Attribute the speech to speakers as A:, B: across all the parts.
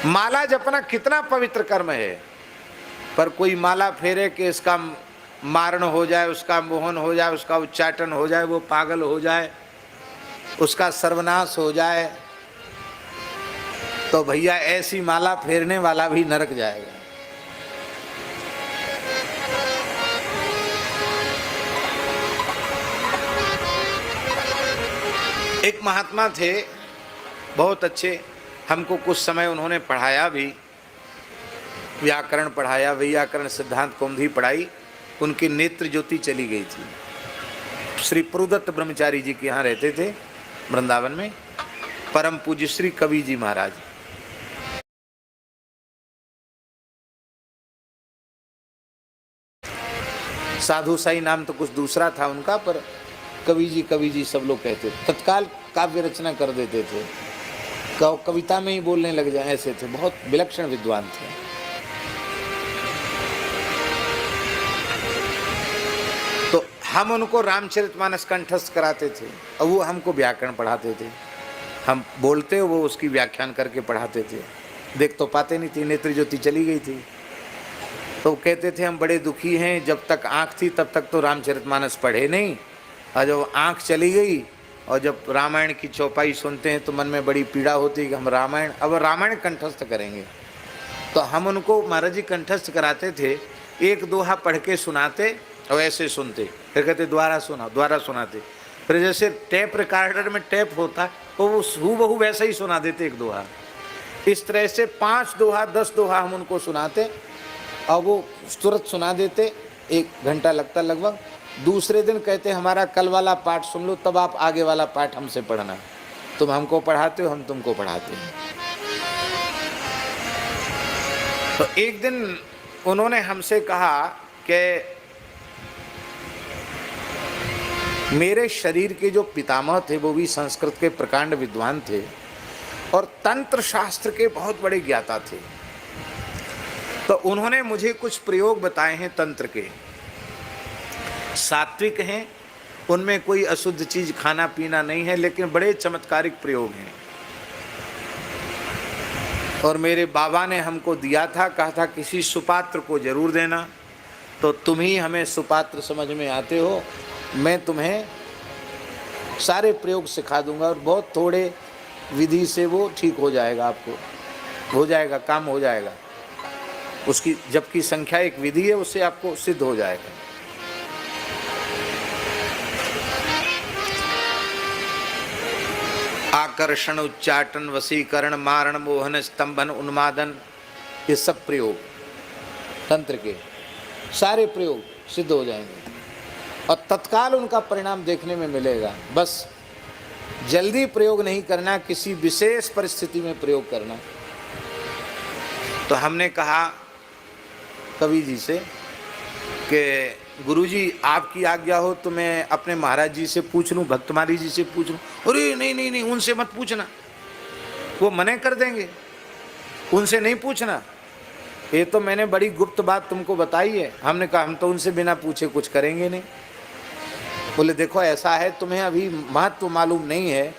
A: माला जपना कितना पवित्र कर्म है, पर कोई माला फेरे कि इसका मारण हो जाए, उसका मोहन हो जाए, उसका उच्चाटन हो जाए, वो पागल हो जाए, उसका सर्वनाश हो जाए, तो भैया ऐसी माला फेरने वाला भी नरक जाएगा। एक महात्मा थे, बहुत अच्छे, हमको कुछ समय उन्होंने पढ़ाया भी, व्याकरण पढ़ाया, व्याकरण सिद्धांत कौमुदी पढ़ाई। उनकी नेत्र ज्योति चली गई थी। श्री प्रदत्त ब्रह्मचारी जी के यहाँ रहते थे वृंदावन में, परम पूज्य श्री कवि जी महाराज। साधु साई नाम तो कुछ दूसरा था उनका, पर कवि जी सब लोग कहते थे। तत्काल काव्य रचना कर देते थे, कविता में ही बोलने लग जाए, ऐसे थे, बहुत विलक्षण विद्वान थे। तो हम उनको रामचरितमानस कंठस्थ कराते थे और वो हमको व्याकरण पढ़ाते थे। हम बोलते, वो उसकी व्याख्यान करके पढ़ाते थे। देख तो पाते नहीं थी, नेत्र ज्योति चली गई थी। तो कहते थे हम बड़े दुखी हैं, जब तक आँख थी तब तक तो रामचरितमानस पढ़े नहीं, और जब आँख चली गई और जब रामायण की चौपाई सुनते हैं तो मन में बड़ी पीड़ा होती है कि हम रामायण कंठस्थ करेंगे। तो हम उनको महाराज जी कंठस्थ कराते थे, एक दोहा पढ़ के सुनाते और ऐसे सुनते, फिर कहते द्वारा सुनाते। फिर जैसे टेप रिकॉर्डर में टेप होता है, तो वो हूबहू वैसा ही सुना देते एक दोहा। इस तरह से 5 दोहा 10 दोहा हम उनको सुनाते और वो तुरंत सुना देते, 1 घंटा लगता लगभग। दूसरे दिन कहते हमारा कल वाला पाठ सुन लो, तब आप आगे वाला पाठ हमसे पढ़ना। तुम हमको पढ़ाते हो, हम तुमको पढ़ाते हैं। तो एक दिन उन्होंने हमसे कहा कि मेरे शरीर के जो पितामह थे वो भी संस्कृत के प्रकांड विद्वान थे और तंत्र शास्त्र के बहुत बड़े ज्ञाता थे। तो उन्होंने मुझे कुछ प्रयोग बताए हैं तंत्र के, सात्विक हैं, उनमें कोई अशुद्ध चीज खाना पीना नहीं है, लेकिन बड़े चमत्कारिक प्रयोग हैं। और मेरे बाबा ने हमको दिया था, कहा था किसी सुपात्र को जरूर देना। तो तुम ही हमें सुपात्र समझ में आते हो, मैं तुम्हें सारे प्रयोग सिखा दूंगा और बहुत थोड़े विधि से वो ठीक हो जाएगा, आपको हो जाएगा, काम हो जाएगा। उसकी जबकि संख्या एक विधि है, उससे आपको सिद्ध हो जाएगा। आकर्षण, उच्चाटन, वशीकरण, मारण, मोहन, स्तंभन, उन्मादन, ये सब प्रयोग तंत्र के सारे प्रयोग सिद्ध हो जाएंगे और तत्काल उनका परिणाम देखने में मिलेगा। बस जल्दी प्रयोग नहीं करना, किसी विशेष परिस्थिति में प्रयोग करना। तो हमने कहा कवि जी से कि गुरुजी आपकी आज्ञा हो तो मैं अपने महाराज जी से पूछ लूँ, भक्तमाली जी से पूछ लूँ। अरे नहीं, उनसे मत पूछना, वो मने कर देंगे, उनसे नहीं पूछना। ये तो मैंने बड़ी गुप्त बात तुमको बताई है। हमने कहा हम तो उनसे बिना पूछे कुछ करेंगे नहीं। बोले देखो ऐसा है, तुम्हें अभी महत्व मालूम नहीं है,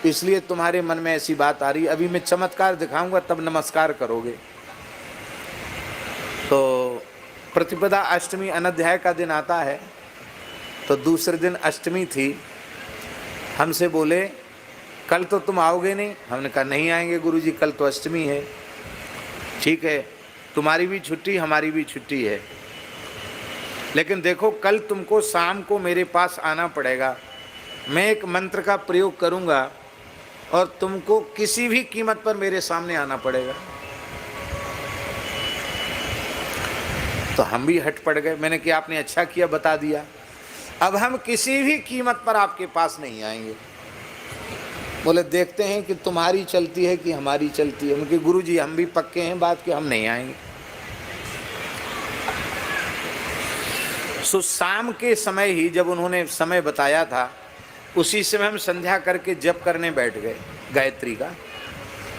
A: इसलिए तुम्हारे मन में ऐसी बात आ रही। अभी मैं चमत्कार दिखाऊंगा तब नमस्कार करोगे। तो प्रतिपदा अष्टमी अनध्याय का दिन आता है, तो दूसरे दिन अष्टमी थी। हमसे बोले कल तो तुम आओगे नहीं। हमने कहा नहीं आएंगे गुरुजी, कल तो अष्टमी है। ठीक है, तुम्हारी भी छुट्टी हमारी भी छुट्टी है, लेकिन देखो कल तुमको शाम को मेरे पास आना पड़ेगा। मैं एक मंत्र का प्रयोग करूंगा और तुमको किसी भी कीमत पर मेरे सामने आना पड़ेगा। तो हम भी हट पड़ गए। मैंने कहा आपने अच्छा किया बता दिया, अब हम किसी भी कीमत पर आपके पास नहीं आएंगे। बोले देखते हैं कि तुम्हारी चलती है कि हमारी चलती है। उनके गुरुजी हम भी पक्के हैं बात कि हम नहीं आएंगे। सो शाम के समय ही जब उन्होंने समय बताया था, उसी समय हम संध्या करके जप करने बैठ गए गायत्री का।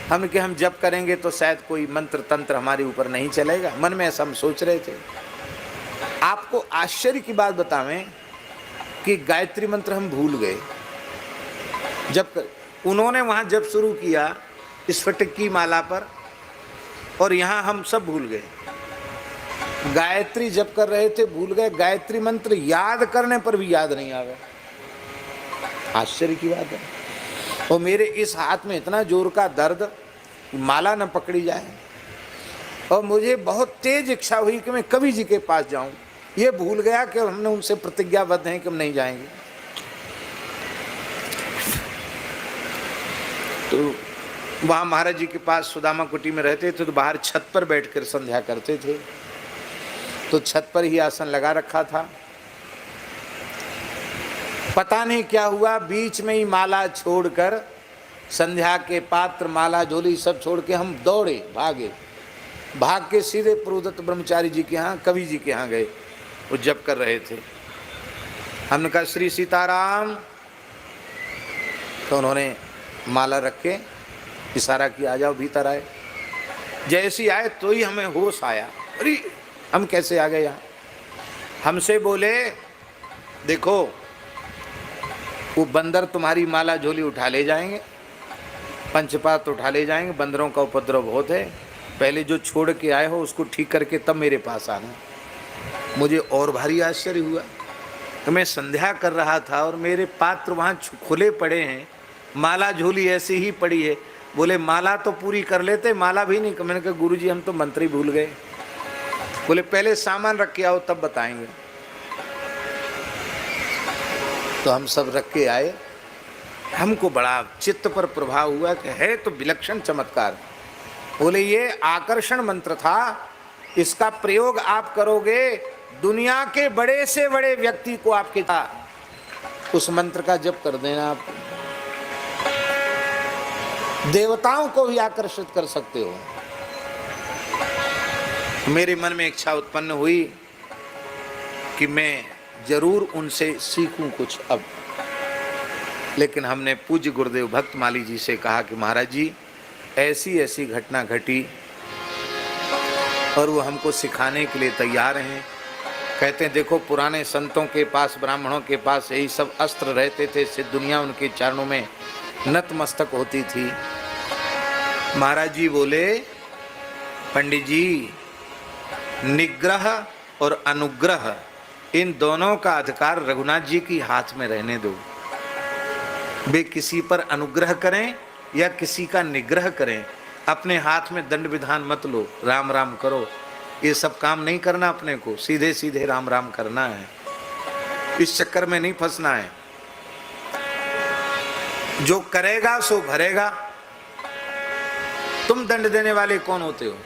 A: हम कि हम जप करेंगे तो शायद कोई मंत्र तंत्र हमारे ऊपर नहीं चलेगा, मन में ऐसा हम सोच रहे थे। आपको आश्चर्य की बात बतावें कि गायत्री मंत्र हम भूल गए। जब उन्होंने वहाँ जप शुरू किया स्फटिक की माला पर, और यहाँ हम सब भूल गए। गायत्री जप कर रहे थे, भूल गए। गायत्री मंत्र याद करने पर भी याद नहीं आ गया। आश्चर्य की बात है। और मेरे इस हाथ में इतना जोर का दर्द, माला न पकड़ी जाए, और मुझे बहुत तेज इच्छा हुई कि मैं कवि जी के पास जाऊं। ये भूल गया कि हमने उनसे प्रतिज्ञाबद्ध हैं कि हम नहीं जाएंगे। तो वहाँ महाराज जी के पास सुदामा कुटी में रहते थे, तो बाहर छत पर बैठकर संध्या करते थे। तो छत पर ही आसन लगा रखा था। पता नहीं क्या हुआ, बीच में ही माला छोड़कर, संध्या के पात्र, माला, झोली सब छोड़ के हम दौड़े, भागे। भाग के सीधे प्रोदत्त ब्रह्मचारी जी के यहाँ, कवि जी के यहाँ गए। वो जप कर रहे थे। हमने कहा श्री सीताराम। तो उन्होंने माला रख के इशारा किया, आ जाओ भीतर आए। जैसी आए तो ही हमें होश आया, अरे हम कैसे आ गए यहाँ। हमसे बोले, देखो वो बंदर तुम्हारी माला झोली उठा ले जाएंगे, पंचपात उठा ले जाएंगे, बंदरों का उपद्रव बहुत है। पहले जो छोड़ के आए हो उसको ठीक करके तब मेरे पास आना। मुझे और भारी आश्चर्य हुआ कि मैं संध्या कर रहा था और मेरे पात्र वहाँ खुले पड़े हैं, माला झोली ऐसी ही पड़ी है। बोले माला तो पूरी कर लेते, माला भी नहीं। मैंने कहा गुरुजी हम तो मंत्र ही भूल गए। बोले पहले सामान रख के आओ तब बताएंगे। तो हम सब रख के आए। हमको बड़ा चित्त पर प्रभाव हुआ कि है तो विलक्षण चमत्कार। बोले ये आकर्षण मंत्र था, इसका प्रयोग आप करोगे, दुनिया के बड़े से बड़े व्यक्ति को आपके उस मंत्र का जप कर देना, आप देवताओं को भी आकर्षित कर सकते हो। मेरे मन में इच्छा उत्पन्न हुई कि मैं जरूर उनसे सीखूं कुछ अब। लेकिन हमने पूज्य गुरुदेव भक्तमाली जी से कहा कि महाराज जी ऐसी ऐसी घटना घटी और वो हमको सिखाने के लिए तैयार हैं। कहते हैं देखो पुराने संतों के पास, ब्राह्मणों के पास यही सब अस्त्र रहते थे, सिद्ध दुनिया उनके चरणों में नतमस्तक होती थी। महाराज जी बोले पंडित जी निग्रह और अनुग्रह इन दोनों का अधिकार रघुनाथ जी की हाथ में रहने दो। वे किसी पर अनुग्रह करें या किसी का निग्रह करें, अपने हाथ में दंड विधान मत लो, राम राम करो। ये सब काम नहीं करना, अपने को सीधे सीधे राम राम करना है। इस चक्कर में नहीं फंसना है। जो करेगा सो भरेगा। तुम दंड देने वाले कौन होते हो?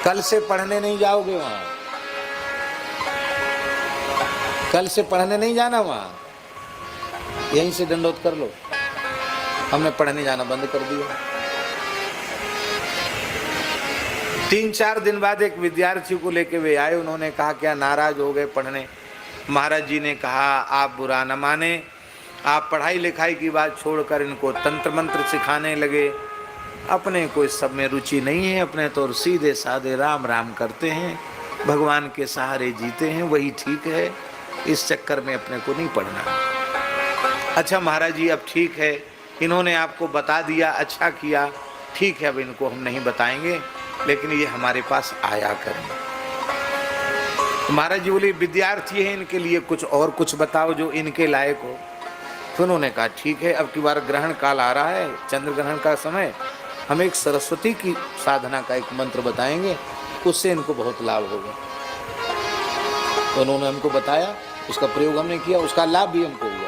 A: कल से पढ़ने नहीं जाओगे वहां, कल से पढ़ने नहीं जाना वहां, यहीं से दंडोत कर लो। हमने पढ़ने जाना बंद कर दिया। 3-4 दिन बाद एक विद्यार्थी को लेके वे आए। उन्होंने कहा क्या नाराज हो गए पढ़ने? महाराज जी ने कहा आप बुरा न माने, आप पढ़ाई लिखाई की बात छोड़कर इनको तंत्र मंत्र सिखाने लगे। अपने को इस सब में रुचि नहीं है, अपने तो सीधे साधे राम राम करते हैं, भगवान के सहारे जीते हैं, वही ठीक है। इस चक्कर में अपने को नहीं पढ़ना। अच्छा महाराज जी अब ठीक है, इन्होंने आपको बता दिया, अच्छा किया, ठीक है, अब इनको हम नहीं बताएंगे, लेकिन ये हमारे पास आया करें। महाराज जी बोले विद्यार्थी है, इनके लिए कुछ और कुछ बताओ जो इनके लायक हो। तो उन्होंने कहा ठीक है, अब की बार ग्रहण काल आ रहा है, चंद्र ग्रहण का समय, हम एक सरस्वती की साधना का एक मंत्र बताएंगे, उससे इनको बहुत लाभ होगा। तो उन्होंने हमको बताया, उसका प्रयोग हमने किया, उसका लाभ भी हमको हुआ।